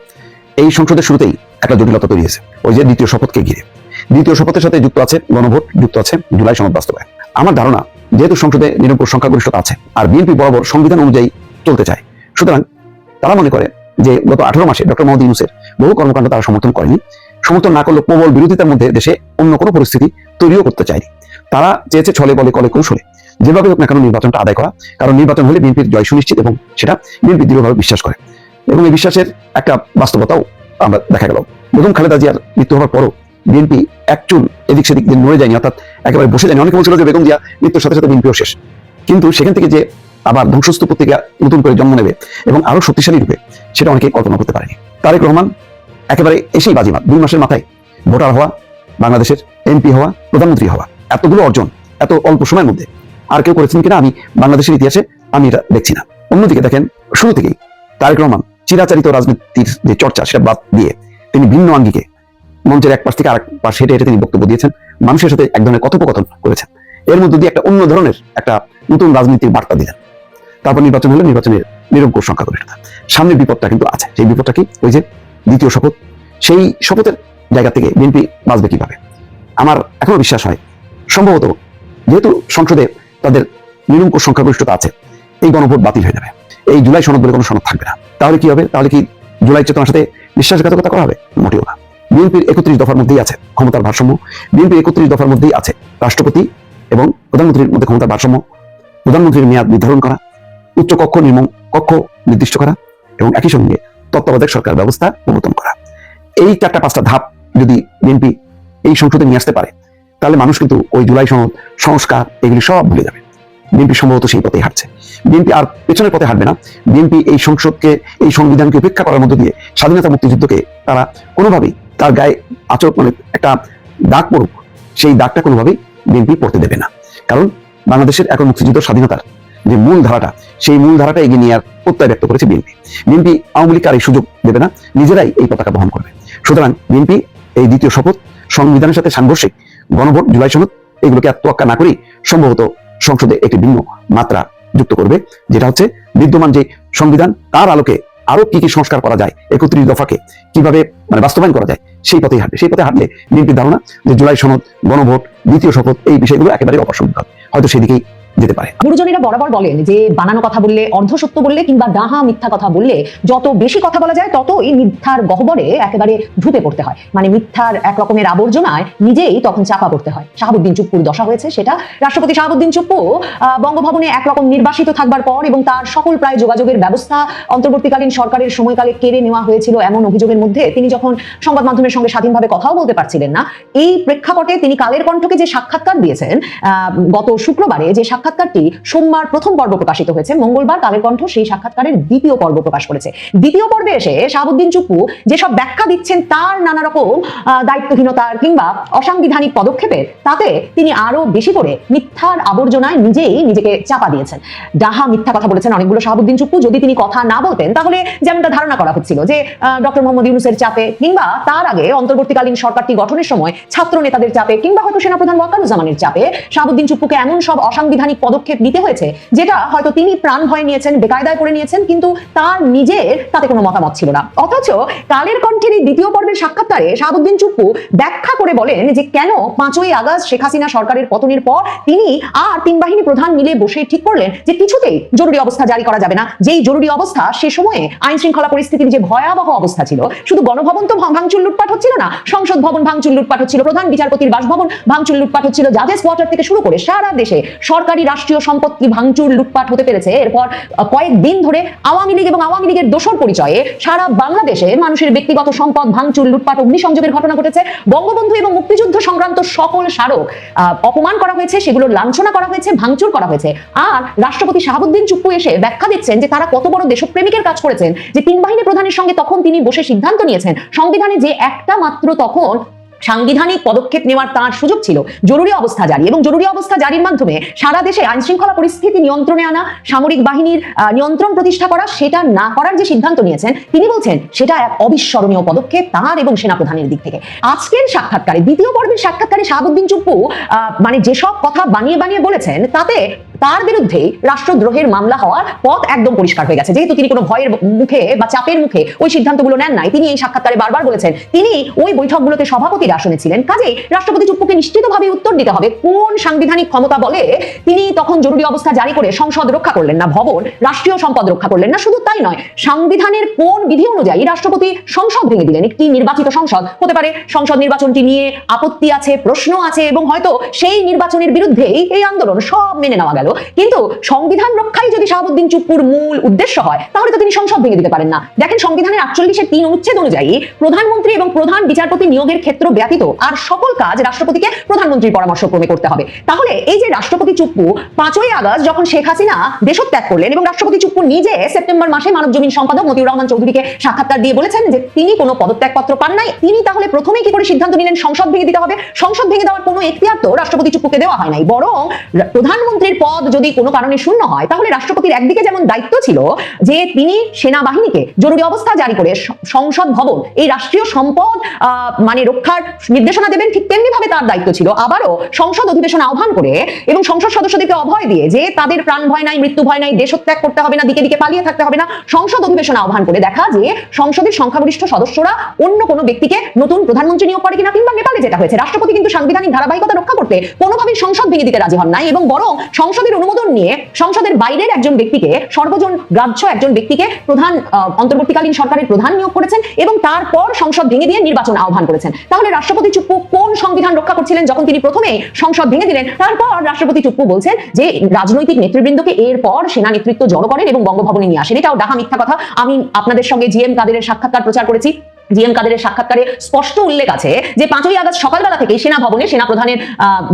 এই সংসদের শুরুতেই একটা জটিলতা তৈরি হয়েছে, ওই যে দ্বিতীয় শপথকে ঘিরে। দ্বিতীয় শপথের সাথে যুক্ত আছে গণভোট, যুক্ত আছে জুলাই সনদ বাস্তবায়ন। আমার ধারণা, যেহেতু সংসদে নিরঙ্কুশ সংখ্যাগরিষ্ঠতা আছে আর বিএনপি বরাবর সংবিধান অনুযায়ী চলতে চায়, সুতরাং তারা মনে করে যে গত 18 মাসে ডক্টর মোহাম্মদ ইউনূসের বহু কর্মকাণ্ড তারা সমর্থন করেনি। সমর্থন না করলে প্রবল বিরোধিতার মধ্যে দেশে অন্য কোনো পরিস্থিতি তৈরিও করতে চায়নি। তারা চেয়েছে ছলে বলে কলে কৌশলে যেভাবে হোক না কেন নির্বাচনটা আদায় করা, কারণ নির্বাচন হলে বিএনপির জয় সুনিশ্চিত এবং সেটা বিএনপি দৃঢ়ভাবে বিশ্বাস করে। এবং এই বিশ্বাসের একটা বাস্তবতাও আমরা দেখা গেল। বেগম খালেদা জিয়ার মৃত্যু হওয়ার পরও বিএনপি একচুল এদিক সেদিক দিয়ে নড়ে যায়নি, অর্থাৎ একেবারে বসে যায়নি। অনেকে বলছিল যে বেগম জিয়া মৃত্যুর সাথে সাথে বিএনপিও শেষ, কিন্তু সেখান থেকে যে আবার ধ্বংসস্তূপ থেকে নতুন করে জন্ম নেবে এবং আরো শক্তিশালী রূপে, সেটা অনেকে কল্পনা করতে পারেনি। তারেক রহমান একেবারে এসেই বাজিমাত, 2 মাসের মাথায় ভোটার হওয়া, বাংলাদেশের এমপি হওয়া, প্রধানমন্ত্রী হওয়া, এতগুলো অর্জন এত অল্প সময়ের মধ্যে আর কেউ করেছেন কিনা আমি বাংলাদেশের ইতিহাসে আমি এটা দেখছি না। অন্যদিকে দেখেন, শুরু থেকেই তারেক রহমান চিরাচারিত রাজনীতির যে চর্চা সেটা বাদ দিয়ে তিনি ভিন্ন আঙ্গিকে মঞ্চের এক পাশ থেকে আরেক পাশ হেঁটে হেঁটে তিনি বক্তব্য দিয়েছেন, মানুষের সাথে এক ধরনের কথোপকথন করেছেন। এর মধ্যে দিয়ে একটা অন্য ধরনের একটা নতুন রাজনীতির বার্তা দিলেন। তারপর নির্বাচন হলে নির্বাচনের নিরঙ্কুশ সংখ্যাগরিষ্ঠতা। সামনে বিপদটা কিন্তু আছে। সেই বিপদটা কি? ওই যে দ্বিতীয় শপথ। সেই শপথের জায়গা থেকে বিএনপি বাঁচবে কিভাবে? আমার এখনো বিশ্বাস হয় সম্ভবত যেহেতু সংসদে তাদের নিরঙ্কুশ সংখ্যাগরিষ্ঠতা আছে, এই গণভোট বাতিল হয়ে যাবে। এই জুলাই সনদ বলে কোনো সনদ থাকবে না। তাহলে কি হবে? তাহলে কি জুলাই চেতনার সাথে বিশ্বাসঘাতকতা করা হবে? মোটেও না। বিএনপির 31 দফার মধ্যেই আছে ক্ষমতার ভারসাম্য। বিএনপির 31 দফার মধ্যেই আছে রাষ্ট্রপতি এবং প্রধানমন্ত্রীর মধ্যে ক্ষমতার ভারসাম্য, প্রধানমন্ত্রীর মেয়াদ নির্ধারণ করা, উচ্চ কক্ষ নির্মম কক্ষ নির্দিষ্ট করা এবং একই সঙ্গে তত্ত্বাবধায়ক সরকার ব্যবস্থা প্রবর্তন করা। এই 4-5টা ধাপ যদি বিএনপি এই সংসদে নিয়ে আসতে পারে, তাহলে মানুষ কিন্তু ওই জুলাই সনদ, সংস্কার এগুলি সব ভুলে যাবে। বিএনপি সম্ভবত সেই পথেই হাঁটছে। বিএনপি আর পেছনের পথে হাঁটবে না। বিএনপি এই সংসদকে, এই সংবিধানকে উপেক্ষা করার মধ্য দিয়ে স্বাধীনতা মুক্তিযুদ্ধকে তারা কোনোভাবেই তার গায়ে মানে একটা দাগ পড়ুক, সেই দাগটা কোনোভাবেই বিএনপি পড়তে দেবে না। কারণ বাংলাদেশের এখন মুক্তিযুদ্ধ স্বাধীনতার যে মূল ধারাটা, সেই মূল ধারাটা এগিয়ে নিয়ে আর প্রত্যয় ব্যক্ত করেছে বিএনপি। বিএনপি আওয়ামী লীগকে আর এই সুযোগ দেবে না, নিজেরাই এই পতাকা বহন করবে। সুতরাং বিএনপি এই দ্বিতীয় শপথ, সংবিধানের সাথে সাংঘর্ষিক গণভোট, জুলাই সনদ, এগুলোকে আর তোয়াক্কা না করেই সম্ভবত সংসদে একটি ভিন্ন মাত্রা যুক্ত করবে, যেটা হচ্ছে বিদ্যমান যে সংবিধান তার আলোকে আরো কি কি সংস্কার করা যায়, 31 দফাকে কিভাবে মানে বাস্তবায়ন করা যায়, সেই পথেই হাঁটবে। সেই পথে হাঁটলে বিএনপির ধারণা যে জুলাই সনদ, গণভোট, দ্বিতীয় শপথ, এই বিষয়গুলো একেবারে অপ্রাসঙ্গিক, হয়তো সেদিকেই যেতে পারে। গুরুজনেরা বরাবর বলেন যে বানানো কথা বললে, অর্ধসত্য বললে কিংবা ডাহা মিথ্যা কথা বললে যত বেশি কথা বলা যায় ততই মিথ্যার গহ্বরে একেবারে ঢুকে পড়তে হয়, মানে মিথ্যার এক রকমের আবর্জনায় নিজেই তখন চাপা পড়তে হয়। শাহাবুদ্দিন চুপ্পুর দশা হয়েছে সেটা। রাষ্ট্রপতি শাহাবুদ্দিন চুপ্পু বঙ্গভবনে একরকম নির্বাসিত থাকবার পর এবং তার সকল প্রায় যোগাযোগের ব্যবস্থা অন্তর্বর্তীকালীন সরকারের সময়কালে কেড়ে নেওয়া হয়েছিল এমন অভিযোগের মধ্যে তিনি যখন সংবাদ মাধ্যমের সঙ্গে স্বাধীনভাবে কথাও বলতে পারছিলেন না, এই প্রেক্ষাপটে তিনি কালের কণ্ঠকে যে সাক্ষাৎকার দিয়েছেন গত শুক্রবারে, যে সাক্ষাৎকারটি সোমবার প্রথম পর্ব প্রকাশিত হয়েছে, মঙ্গলবার কালের কণ্ঠ সেই সাক্ষাৎকারের দ্বিতীয় পর্ব প্রকাশ করেছে। দ্বিতীয় পর্বে এসে শাহাবুদ্দিন চুপ্পু যেসব ব্যাখ্যা দিচ্ছেন তার নানা রকম দায়িত্বহীনতার কিংবা অসাংবিধানিক পদক্ষেপের, তাতে তিনি আরো বেশি করে মিথ্যার আবর্জনায় নিজেই নিজেকে চাপা দিয়েছেন। ডাহা মিথ্যা কথা বলেছেন অনেকগুলো শাহাবুদ্দিন চুপ্পু। যদি তিনি কথা না বলতেন তাহলে যেমনটা ধারণা করা হচ্ছিল যে ডক্টর মোহাম্মদ ইউনূসের চাপে কিংবা তার আগে অন্তর্বর্তীকালীন সরকারটি গঠনের সময় ছাত্র নেতাদের চাপে কিংবা হয়তো সেনাপ্রধান ওয়াকারুজ্জামানের চাপে শাহাবুদ্দিন চুপ্পুকে এমন সব অসাংবিধানিক পদক্ষেপ নিতে হয়েছে যেটা হয়তো তিনি প্রাণ ভয়ে নিয়েছেন, বেকায়দায় করে নিয়েছেন, কিন্তু তার নিজের তাতে কোনো মতামত ছিল না। অথচ কালের কণ্ঠের এই দ্বিতীয় পর্বের সাক্ষাৎকারে শাহাবুদ্দিন চুপ্পু ব্যাখ্যা করে বলেন যে কেন 5ই আগস্ট শেখ হাসিনা সরকারের পতনের পর তিনি আর 3 বাহিনী প্রধান মিলে বসে ঠিক করলেন যে কিছুতেই জরুরি অবস্থা জারি করা যাবে না। যেই জরুরি অবস্থা সে সময়ে আইন শৃঙ্খলা পরিস্থিতির যে ভয়াবহ অবস্থা ছিল, শুধু গণভবন তো ভাঙচুর লুটপাট হচ্ছিল না, সংসদ ভবন ভাঙচুর লুটপাট হচ্ছিল, প্রধান বিচারপতির বাসভবন ভাঙচুর লুটপাট হচ্ছিল, জাজেস কোয়ার্টার থেকে শুরু করে সারা দেশে সরকারি রাষ্ট্রীয় সম্পত্তি ভাঙচুর লুটপাট হতে পেরেছে। এরপর কয়েকদিন ধরে আওয়ামী লীগ এবং আওয়ামী লীগের দোসর পরিচয়ে সারা বাংলাদেশে মানুষের ব্যক্তিগত সম্পদ ভাঙচুর, লুটপাট, অগ্নিসংযোগের ঘটনা ঘটেছে। বঙ্গবন্ধু এবং মুক্তিযুদ্ধ সংক্রান্ত সকল স্মারক অপমান করা হয়েছে, সেগুলোর লাঞ্ছনা করা হয়েছে, ভাঙচুর করা হয়েছে। আর রাষ্ট্রপতি শাহাবুদ্দিন চুপ্পু এসে ব্যাখ্যা দিচ্ছেন যে তারা কত বড় দেশপ্রেমিকের কাজ করেছেন, যে 3 বাহিনী প্রধানের সঙ্গে তখন তিনি বসে সিদ্ধান্ত নিয়েছেন সংবিধানে যে একটা মাত্র তখন সাংবিধানিক পদক্ষেপ নেওয়ার তার সুযোগ ছিল, জরুরি অবস্থা জারি, এবং জরুরি অবস্থা জারির মাধ্যমে সারা দেশে আইন শৃঙ্খলা পরিস্থিতি নিয়ন্ত্রণে আনা, সামরিক বাহিনীর নিয়ন্ত্রণ প্রতিষ্ঠা করা, সেটা না করার যে সিদ্ধান্ত নিয়েছেন তিনি বলছেন সেটা এক অবিস্মরণীয় পদক্ষেপ তার এবং সেনাপ্রধানের দিক থেকে। আজকের সাক্ষাৎকারে, দ্বিতীয় পর্বের সাক্ষাৎকারে শাহাবুদ্দিন চুপ্পু মানে যেসব কথা বানিয়ে বানিয়ে বলেছেন তাতে তার বিরুদ্ধে রাষ্ট্রদ্রোহের মামলা হওয়ার পথ একদম পরিষ্কার হয়ে গেছে। যেহেতু তিনি কোনো ভয়ের মুখে বা চাপের মুখে ওই সিদ্ধান্তগুলো নেন নাই, তিনি এই সাক্ষাৎকারে বারবার বলেছেন তিনি ওই বৈঠকগুলোতে সভাপতির আসনে ছিলেন। কাজেই রাষ্ট্রপতি চুপ্পুকে নিশ্চিতভাবে উত্তর দিতে হবে কোন সাংবিধানিক ক্ষমতা বলে তিনি তখন জরুরি অবস্থা জারি করে সংসদ রক্ষা করলেন না, ভবন, রাষ্ট্রীয় সম্পদ রক্ষা করলেন না। শুধু তাই নয়, সংবিধানের কোন বিধি অনুযায়ী রাষ্ট্রপতি সংসদ ভেঙে দিলেন। একটি নির্বাচিত সংসদ হতে পারে, সংসদ নির্বাচনটি নিয়ে আপত্তি আছে, প্রশ্ন আছে, এবং হয়তো সেই নির্বাচনের বিরুদ্ধেই এই আন্দোলন সব মেনে নেওয়া গেল, গেল, কিন্তু সংবিধান রক্ষাই যদি শাহাবুদ্দিন চুপ্পুর মূল উদ্দেশ্য হয় তাহলে তো তিনি সংসদ ভেঙে দিতে পারেন না। দেখেন, সংবিধানের 48-3 অনুচ্ছেদ অনুযায়ী প্রধানমন্ত্রী এবং প্রধান বিচারপতি নিয়োগের ক্ষেত্র ব্যতীত আর সকল কাজ রাষ্ট্রপতিকে প্রধানমন্ত্রীর পরামর্শক্রমে করতে হবে। তাহলে এই যে রাষ্ট্রপতি চুপ্পু 5ই আগস্ট যখন শেখ হাসিনা দেশত্যাগ করলেন এবং রাষ্ট্রপতি চুপ্পু নিজে সেপ্টেম্বর মাসে মানবজমিন সম্পাদক মতিউর রহমান চৌধুরীকে সাক্ষাৎকার দিয়ে বলেছেন যে তিনি কোনো পদত্যাগপত্র পান নাই, তিনি তাহলে প্রথমেই কি করে সিদ্ধান্ত নিলেন সংসদ ভেঙে দিতে হবে? সংসদ ভেঙে দেওয়ার কোনো এখতিয়ার তো রাষ্ট্রপতি চুপ্পুকে দেওয়া হয় নাই, বরং প্রধানমন্ত্রীর পদ যদি কোনো কারণে শূন্য হয় তাহলে রাষ্ট্রপতির একদিকে যেমন দায়িত্ব ছিল যে তিনি সেনাবাহিনীকে জরুরি অবস্থা জারি করে সংসদ ভবন এই রাষ্ট্রীয় সম্পদ মানে রক্ষার নির্দেশনা দেবেন, ঠিক তেমনি ভাবে তার দায়িত্ব ছিল আবারও সংসদ অধিবেশন আহ্বান করে এবং সংসদ সদস্যদেরকে অভয় দিয়ে যে তাদের প্রাণ ভয় নাই, মৃত্যু ভয় নাই, দেশত্যাগ করতে হবে না, দিকে দিকে পালিয়ে থাকতে হবে না, সংসদ অধিবেশন আহ্বান করে দেখা যে সংসদের সংখ্যাগরিষ্ঠ সদস্যরা অন্য কোনো ব্যক্তিকে নতুন প্রধানমন্ত্রী নিয়োগ করে কিনা। কিংবা নেপালে যেটা হয়েছে, রাষ্ট্রপতি কিন্তু সাংবিধানিক ধারাবাহিকতা রক্ষা করতে কোনোভাবেই সংসদ ভেঙে দিতে রাজি হন নাই এবং বরং সংসদের অনুমোদন নিয়ে সংসদের বাইরের একজন ব্যক্তিকে, সর্বজন গ্রাহ্য একজন ব্যক্তিকে প্রধান অন্তর্বর্তীকালীন সরকারের প্রধান নিয়োগ করেছেন এবং তারপর সংসদ ভেঙে দিয়ে নির্বাচন আহ্বান করেছেন। তাহলে রাষ্ট্রপতি চুপ্পু কোন সংবিধান রক্ষা করছিলেন যখন তিনি প্রথমে সংসদ ভেঙে দিলেন? তারপর রাষ্ট্রপতি চুপ্পু বলছেন যে রাজনৈতিক নেতৃবৃন্দকে এরপর সেনা নেতৃত্ব জড়ো করেন এবং বঙ্গভবনে নিয়ে আসেন। এটাও ডাহা মিথ্যা কথা। আমি আপনাদের সঙ্গে জিএম কাদেরের সাক্ষাৎকার প্রচার করেছি। জিএম কাদেরের সাক্ষাৎকারে স্পষ্ট উল্লেখ আছে যে 5ই আগস্ট সকালবেলা থেকে সেনা ভবনে সেনা প্রধানের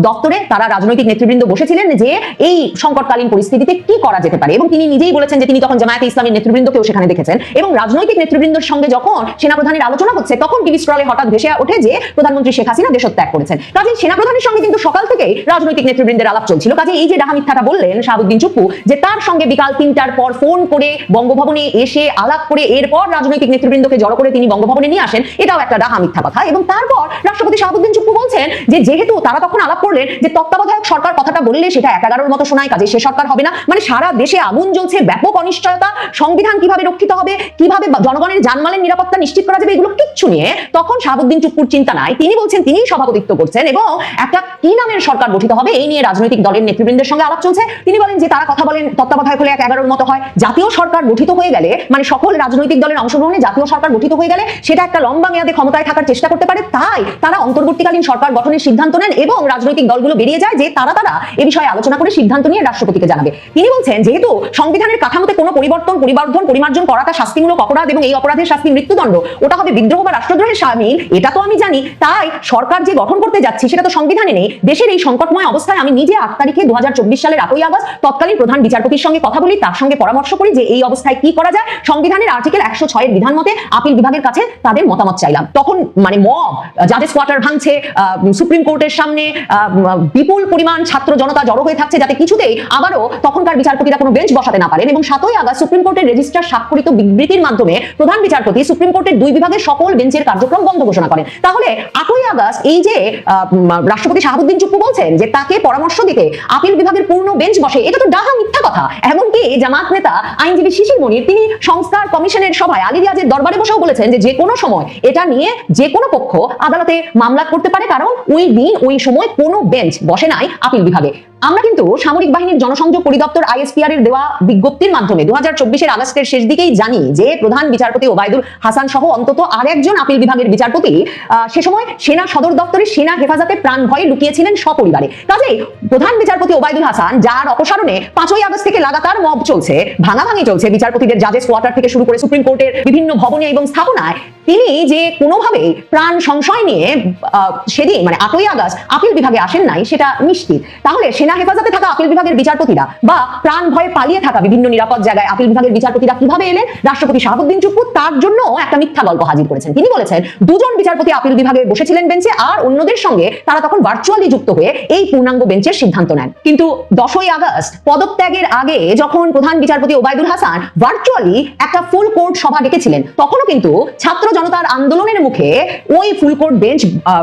দপ্তরে তারা রাজনৈতিক নেতৃবৃন্দ বসেছিলেন যে এই সংকটকালীন পরিস্থিতিতে কি করা যেতে পারে, এবং তিনি নিজেই বলেছেন যে তিনি তখন জামায়াতে ইসলামের নেতৃবৃন্দকেও সেখানে দেখেছেন এবং রাজনৈতিক নেতৃবৃন্দের সঙ্গে যখন সেনা প্রধানের আলোচনা হচ্ছে তখন টিভি স্ক্রলে হঠাৎ ভেসে ওঠে যে প্রধানমন্ত্রী শেখ হাসিনা দেশত্যাগ করেছেন। কাজেই সেনা প্রধানের সঙ্গে কিন্তু সকাল থেকেই রাজনৈতিক নেতৃবৃন্দের আলাপ চলছিল। কাজে এই যে ডাহা মিথ্যাটা বললেন শাহাবুদ্দিন চুপ্পু যে তার সঙ্গে বিকাল 3টার পর ফোন করে বঙ্গভবনে এসে আলাপ করে এরপর রাজনৈতিক নেতৃবৃন্দকে জড়ো করে তিনি বঙ্গভবনে নিয়ে আসেন, এটাও একটা ডাহা মিথ্যা কথা। এবং তারপর রাষ্ট্রপতি শাহাবুদ্দিন চুপ্পু বলছেন যে যেহেতু তারা তখন আলাপ করলেন যে তত্ত্বাবধায়ক সরকার কথাটা বললে সেটা 11-11-র মতো শোনায়, কাজে সে সরকার হবে না, মানে সারা দেশে আগুন জ্বলছে, ব্যাপক অনিশ্চয়তা, সংবিধান কিভাবে রক্ষিত হবে, কিভাবে জনগণের জানমালের নিরাপত্তা নিশ্চিত করা যাবে, এগুলো কিচ্ছু নিয়ে তখন শাহাবুদ্দিন চুপ্পুর চিন্তা নাই। তিনি বলছেন তিনিই সভাপতিত্ব করছেন এবং একটা কি নামের সরকার গঠিত হবে এই নিয়ে রাজনৈতিক দলের নেতৃবৃন্দের সঙ্গে আলাপ চলছে। তিনি বলেন যে তারা কথা বলেন তত্ত্বাবধায়ক হলে 11-11-র মতো হয়, জাতীয় সরকার গঠিত হয়ে গেলে মানে সকল রাজনৈতিক দলের অংশগ্রহণে জাতীয় সরকার গঠিত হয়ে গেলে সেটা একটা লম্বা মেয়াদে ক্ষমতায় থাকার চেষ্টা করতে পারে, তাই তারা অন্তর্বর্তীকালীন সরকার গঠনের সিদ্ধান্ত নেন এবং রাজনৈতিক দলগুলো বেরিয়ে যায় যে তারা এ বিষয়ে আলোচনা করে সিদ্ধান্ত নিয়ে রাষ্ট্রপতিকে জানাবে। তিনি বলছেন যেহেতু সংবিধানের কাঠামোতে কোনো পরিমার্জন করাটা শাস্তিমূলক অপরাধ এবং এই অপরাধের শাস্তি মৃত্যুদণ্ড, ওটা হবে বিদ্রোহ বা রাষ্ট্রদ্রোহের শামিল, এটা তো আমি জানি, তাই সরকার যে গঠন করতে যাচ্ছি সেটা তো সংবিধানে নেই। দেশের এই সংকটময় অবস্থায় আমি নিজে 8 তারিখে 2024 সালের 8ই আগস্ট তৎকালীন প্রধান বিচারপতির সঙ্গে কথা বলি, তার সঙ্গে পরামর্শ করি যে এই অবস্থায় কি করা যায়। সংবিধানের আর্টিকেল 106 এর বিধান মতে আপিল বিভাগের কাছে তাদের মতামত চাইলাম। তখন মানে মব জাজেস কোয়ার্টার ভাঙছে, সুপ্রিম কোর্টের সামনে বিপুল পরিমাণ ছাত্র জনতা জড়ো হয়ে থাকছে যাতে কিছুতেই আবারও তখনকার বিচারপতিরা কোনো বেঞ্চ বসাতে না পারেন। এবং 7ই আগস্ট সুপ্রিম কোর্টের রেজিস্ট্রার স্বাক্ষরিত বিবৃতির মাধ্যমে প্রধান বিচারপতি সুপ্রিম কোর্টের 2 বিভাগের সকল বেঞ্চের কার্যক্রম বন্ধ ঘোষণা করেন। তাহলে 8ই আগস্ট এই যে রাষ্ট্রপতি শাহাবুদ্দিন চুপ্পু বলছেন যে তাকে পরামর্শ দিতে আপিল বিভাগের পূর্ণ বেঞ্চ বসে, এটা তো ডাহা মিথ্যা কথা। এমনকি জামাত নেতা আইনজীবী শিশির মনির তিনি সংস্কার কমিশনের সভায় আলী রিয়াজের দরবারে বসেও বলেছেন যে কোনো সময় এটা নিয়ে যে কোনো পক্ষ আদালতে মামলা করতে পারে, কারণ ওই দিন ওই সময় কোনো বেঞ্চ বসে নাই আপিল বিভাগে। আমরা কিন্তু সামরিক বাহিনীর জনসংযোগ পরিদপ্তর আইএসপিআর এর দেওয়া বিজ্ঞপ্তির মাধ্যমে 2024 আগস্টের শেষ দিকেই জানি যে প্রধান বিচারপতি ওবায়দুল হাসান সহ অন্তত আরেকজন আপিল বিভাগের বিচারপতি সে সময় সেনা সদর দপ্তরে সেনা হেফাজতে প্রাণ ভয়ে লুকিয়েছিলেন সপরিবারে। কাজেই প্রধান বিচারপতি ওবায়দুল হাসান যার অপসারণে 5ই আগস্ট থেকে লাগাতার মব চলছে, ভাঙাভাঙি চলছে বিচারপতিদের জাজেস কোয়ার্টার থেকে শুরু করে সুপ্রিম কোর্টের বিভিন্ন ভবনে এবং স্থাপনায়, তিনি যে কোনোভাবে প্রাণ সংশয় নিয়ে সেদিন মানে 8ই আগস্ট আপিল বিভাগে আসেন নাই সেটা নিশ্চিত। তাহলে সেনা হেফাজতে থাকা আপিল বিভাগের বিচারপতিরা বা প্রাণ ভয়ে পালিয়ে থাকা বিভিন্ন নিরাপদ জায়গায় আপিল বিভাগের বিচারপতিরা কিভাবে এলেন? রাষ্ট্রপতি শাহাবুদ্দিন চুপ্পু তার জন্য একটা মিথ্যা গল্প হাজির করেছেন। তিনি বলেছেন 2 জন বিচারপতি আপিল বিভাগে বসেছিলেন বেঞ্চে আর অন্যদের সঙ্গে তারা তখন ভার্চুয়ালি যুক্ত হয়ে এই পূর্ণাঙ্গ বেঞ্চের সিদ্ধান্ত নেন। কিন্তু 10ই আগস্ট পদত্যাগের আগে যখন প্রধান বিচারপতি ওবায়দুল হাসান ভার্চুয়ালি একটা ফুল কোর্ট সভা ডেকেছিলেন তখনও কিন্তু ছাত্র জনতার আন্দোলনের মুখে ওই ফুল কোর্ট বেঞ্চ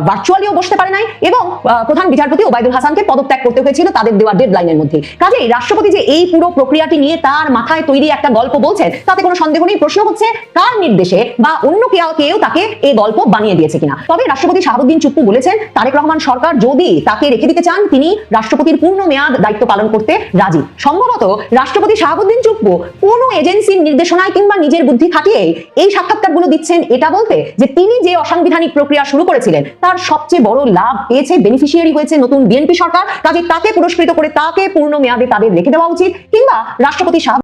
ভার্চুয়ালিও বসতে পারে নাই এবং প্রধান বিচারপতি ওবায়দুল হাসানকে পদত্যাগ করতে হয়েছিল তাদের দেওয়া ডেডলাইনের মধ্যে। কাজেই রাষ্ট্রপতি যে এই পুরো প্রক্রিয়াটি নিয়ে তার মাথায় তৈরি একটা গল্প বলছেন তাতে কোনো সন্দেহ নেই। প্রশ্ন হচ্ছে কার নির্দেশে বা অন্য কেউ তাকে এই গল্প বানিয়ে দিয়েছে কিনা। তবে রাষ্ট্রপতি শাহাবুদ্দিন চুপ্পু বলেছেন তারেক রহমান সরকার যদি তাকে রেখে দিতে চান তিনি রাষ্ট্রপতির পূর্ণ মেয়াদ দায়িত্ব পালন করতে রাজি। সম্ভবত রাষ্ট্রপতি শাহাবুদ্দিন চুপ্পু কোনো এজেন্সির নির্দেশনায় কিংবা নিজের বুদ্ধি খাটিয়ে এই সাক্ষাৎকারগুলো দিচ্ছেন এটা বলতে যে তিনি যে অসাংবিধানিক প্রক্রিয়া শুরু করেছিলেন তার সবচেয়ে বড় লাভ পেয়েছে, বেনিফিশিয়ারি হয়েছে নতুন বিএনপি সরকার। কাজে তাকে পুরো পুরস্কৃত করে তাকে পূর্ণ মেয়াদে তাদের রেখে দেওয়া উচিত, কিংবা রাষ্ট্রপতি